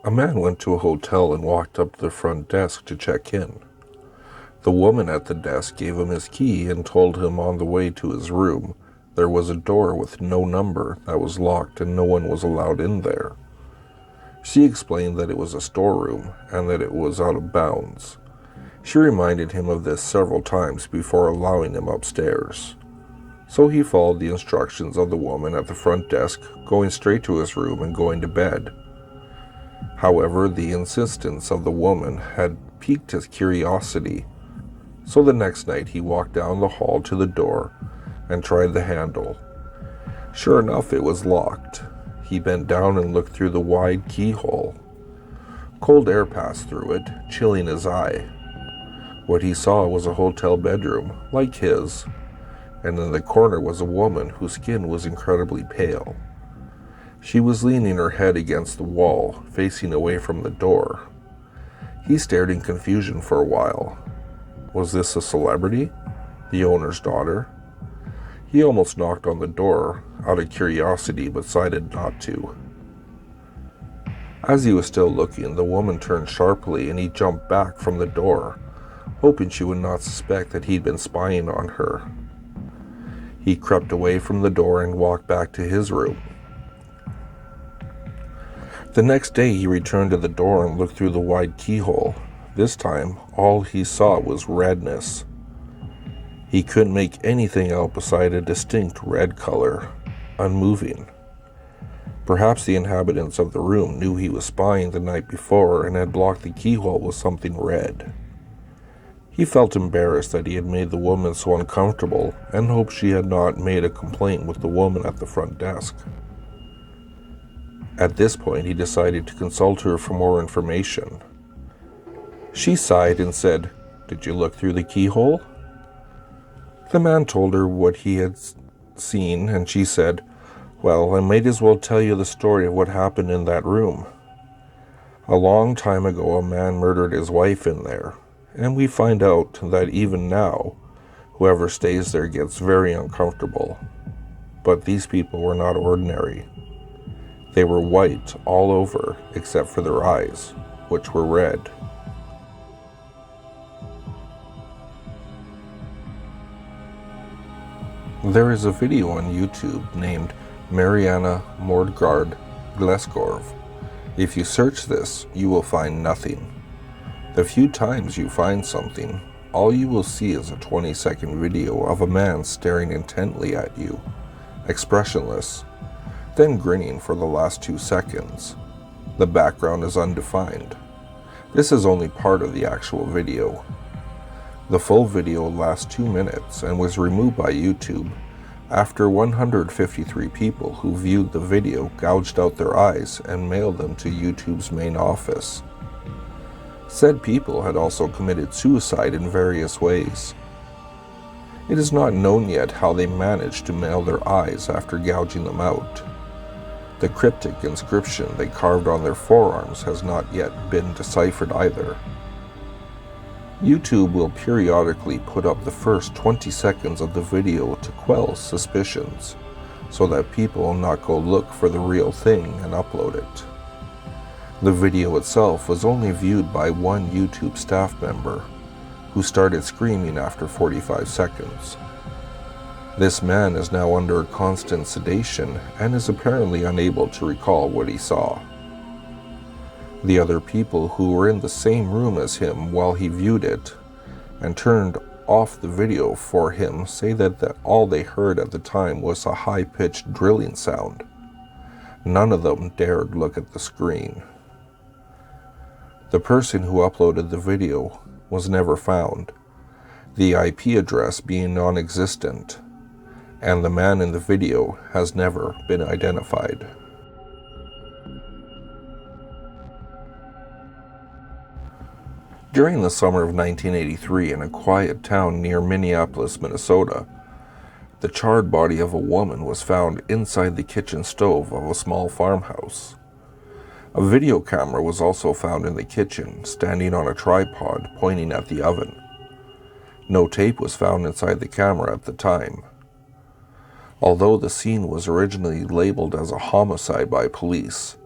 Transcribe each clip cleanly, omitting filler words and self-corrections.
A man went to a hotel and walked up to the front desk to check in. The woman at the desk gave him his key and told him on the way to his room there was a door with no number that was locked and no one was allowed in there. She explained that it was a storeroom and that it was out of bounds. She reminded him of this several times before allowing him upstairs. So he followed the instructions of the woman at the front desk, going straight to his room and going to bed. However, the insistence of the woman had piqued his curiosity, so the next night he walked down the hall to the door and tried the handle. Sure enough, it was locked. He bent down and looked through the wide keyhole. Cold air passed through it, chilling his eye. What he saw was a hotel bedroom, like his, and in the corner was a woman whose skin was incredibly pale. She was leaning her head against the wall, facing away from the door. He stared in confusion for a while. Was this a celebrity? The owner's daughter? He almost knocked on the door out of curiosity, but decided not to. As he was still looking, the woman turned sharply and he jumped back from the door, hoping she would not suspect that he'd been spying on her. He crept away from the door and walked back to his room. The next day he returned to the door and looked through the wide keyhole. This time, all he saw was redness. He couldn't make anything out beside a distinct red color, unmoving. Perhaps the inhabitants of the room knew he was spying the night before and had blocked the keyhole with something red. He felt embarrassed that he had made the woman so uncomfortable and hoped she had not made a complaint with the woman at the front desk. At this point, he decided to consult her for more information. She sighed and said, "Did you look through the keyhole?" The man told her what he had seen, and she said, "Well, I might as well tell you the story of what happened in that room. A long time ago, a man murdered his wife in there, and we find out that even now, whoever stays there gets very uncomfortable. But these people were not ordinary. They were white all over except for their eyes, which were red." There is a video on YouTube named Mariana Mordgard Glesgorv. If you search this, you will find nothing. The few times you find something, all you will see is a 20-second video of a man staring intently at you, expressionless, then grinning for the last 2 seconds. The background is undefined. This is only part of the actual video. The full video lasts 2 minutes and was removed by YouTube after 153 people who viewed the video gouged out their eyes and mailed them to YouTube's main office. Said people had also committed suicide in various ways. It is not known yet how they managed to mail their eyes after gouging them out. The cryptic inscription they carved on their forearms has not yet been deciphered either. YouTube will periodically put up the first 20 seconds of the video to quell suspicions, so that people will not go look for the real thing and upload it. The video itself was only viewed by one YouTube staff member, who started screaming after 45 seconds. This man is now under constant sedation and is apparently unable to recall what he saw. The other people who were in the same room as him while he viewed it and turned off the video for him say that all they heard at the time was a high-pitched drilling sound. None of them dared look at the screen. The person who uploaded the video was never found, the IP address being non-existent, and the man in the video has never been identified. During the summer of 1983, in a quiet town near Minneapolis, Minnesota, the charred body of a woman was found inside the kitchen stove of a small farmhouse. A video camera was also found in the kitchen, standing on a tripod pointing at the oven. No tape was found inside the camera at the time. Although the scene was originally labeled as a homicide by police,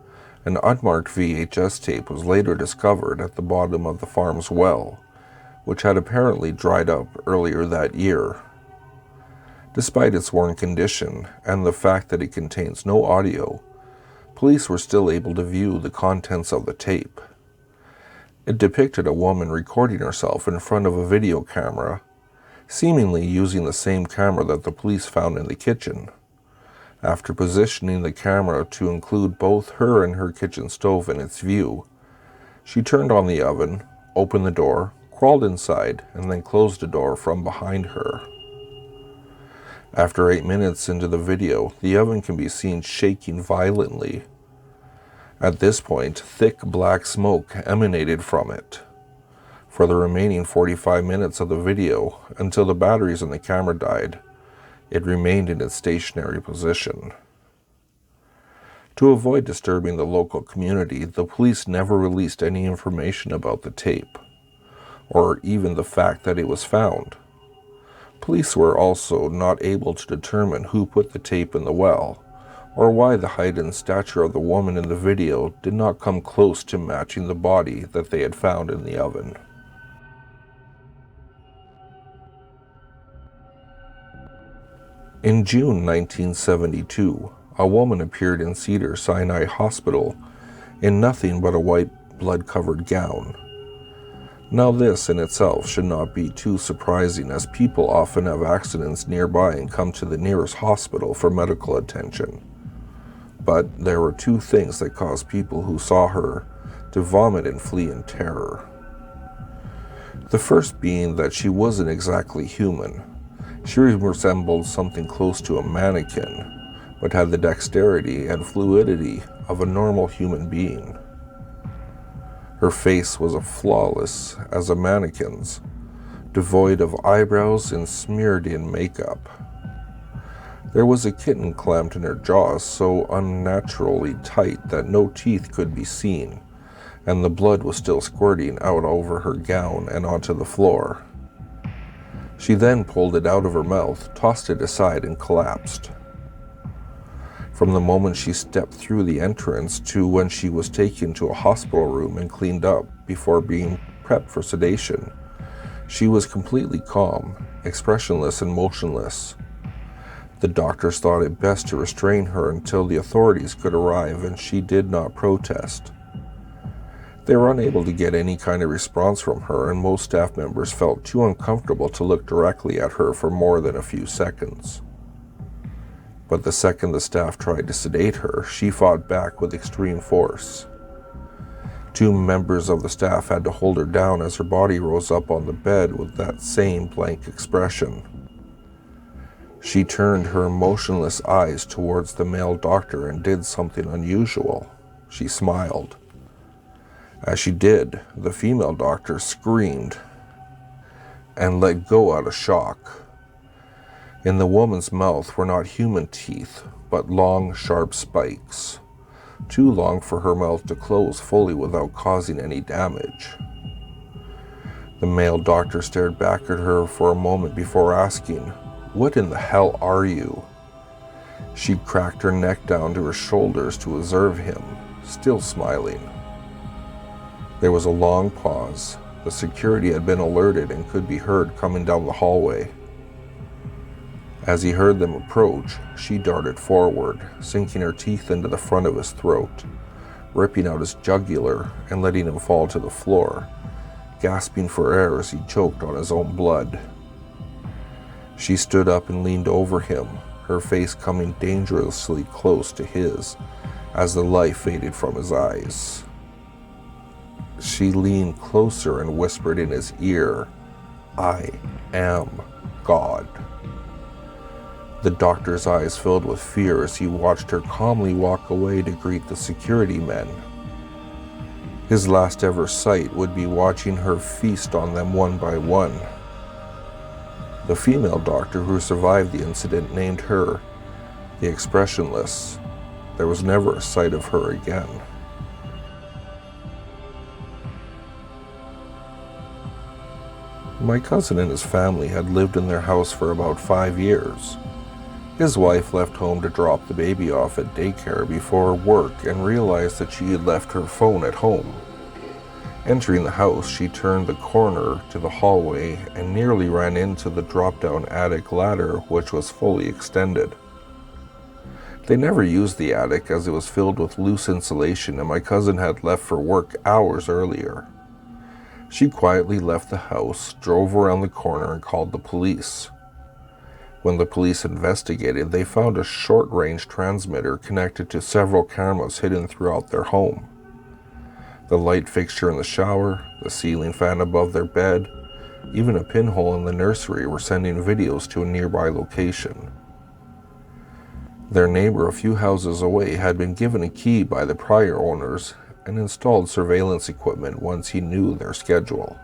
An unmarked VHS tape was later discovered at the bottom of the farm's well, which had apparently dried up earlier that year. Despite its worn condition and the fact that it contains no audio, police were still able to view the contents of the tape. It depicted a woman recording herself in front of a video camera, seemingly using the same camera that the police found in the kitchen. After positioning the camera to include both her and her kitchen stove in its view, she turned on the oven, opened the door, crawled inside, and then closed the door from behind her. After 8 minutes into the video, the oven can be seen shaking violently. At this point, thick black smoke emanated from it. For the remaining 45 minutes of the video, until the batteries in the camera died, it remained in its stationary position. To avoid disturbing the local community, the police never released any information about the tape, or even the fact that it was found. Police were also not able to determine who put the tape in the well, or why the height and stature of the woman in the video did not come close to matching the body that they had found in the oven. In June 1972, a woman appeared in Cedars-Sinai Hospital in nothing but a white blood-covered gown. Now this in itself should not be too surprising, as people often have accidents nearby and come to the nearest hospital for medical attention. But there were two things that caused people who saw her to vomit and flee in terror. The first being that she wasn't exactly human. She resembled something close to a mannequin, but had the dexterity and fluidity of a normal human being. Her face was as flawless as a mannequin's, devoid of eyebrows and smeared in makeup. There was a kitten clamped in her jaws so unnaturally tight that no teeth could be seen, and the blood was still squirting out over her gown and onto the floor. She then pulled it out of her mouth, tossed it aside, and collapsed. From the moment she stepped through the entrance to when she was taken to a hospital room and cleaned up before being prepped for sedation, she was completely calm, expressionless, and motionless. The doctors thought it best to restrain her until the authorities could arrive, and she did not protest. They were unable to get any kind of response from her, and most staff members felt too uncomfortable to look directly at her for more than a few seconds. But the second the staff tried to sedate her, she fought back with extreme force. 2 members of the staff had to hold her down as her body rose up on the bed with that same blank expression. She turned her motionless eyes towards the male doctor and did something unusual. She smiled. As she did, the female doctor screamed and let go out of shock. In the woman's mouth were not human teeth, but long, sharp spikes, too long for her mouth to close fully without causing any damage. The male doctor stared back at her for a moment before asking, "What in the hell are you?" She cracked her neck down to her shoulders to observe him, still smiling. There was a long pause. The security had been alerted and could be heard coming down the hallway. As he heard them approach, she darted forward, sinking her teeth into the front of his throat, ripping out his jugular and letting him fall to the floor, gasping for air as he choked on his own blood. She stood up and leaned over him, her face coming dangerously close to his as the life faded from his eyes. She leaned closer and whispered in his ear, "I am God." The doctor's eyes filled with fear as he watched her calmly walk away to greet the security men. His last ever sight would be watching her feast on them one by one. The female doctor who survived the incident named her the Expressionless. There was never a sight of her again. My cousin and his family had lived in their house for about 5 years. His wife left home to drop the baby off at daycare before work and realized that she had left her phone at home. Entering the house, she turned the corner to the hallway and nearly ran into the drop-down attic ladder, which was fully extended. They never used the attic as it was filled with loose insulation and my cousin had left for work hours earlier. She quietly left the house, drove around the corner, and called the police. When the police investigated, they found a short-range transmitter connected to several cameras hidden throughout their home. The light fixture in the shower, the ceiling fan above their bed, even a pinhole in the nursery were sending videos to a nearby location. Their neighbor a few houses away had been given a key by the prior owners and installed surveillance equipment once he knew their schedule.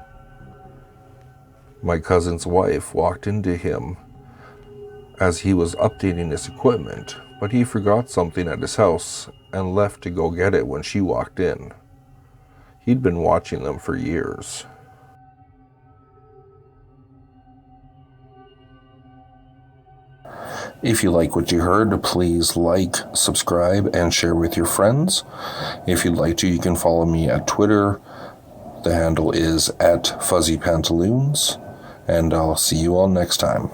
My cousin's wife walked into him as he was updating his equipment, but he forgot something at his house and left to go get it when she walked in. He'd been watching them for years. If you like what you heard, please like, subscribe, and share with your friends. If you'd like to, you can follow me at Twitter. The handle is @FuzzyPantaloons, and I'll see you all next time.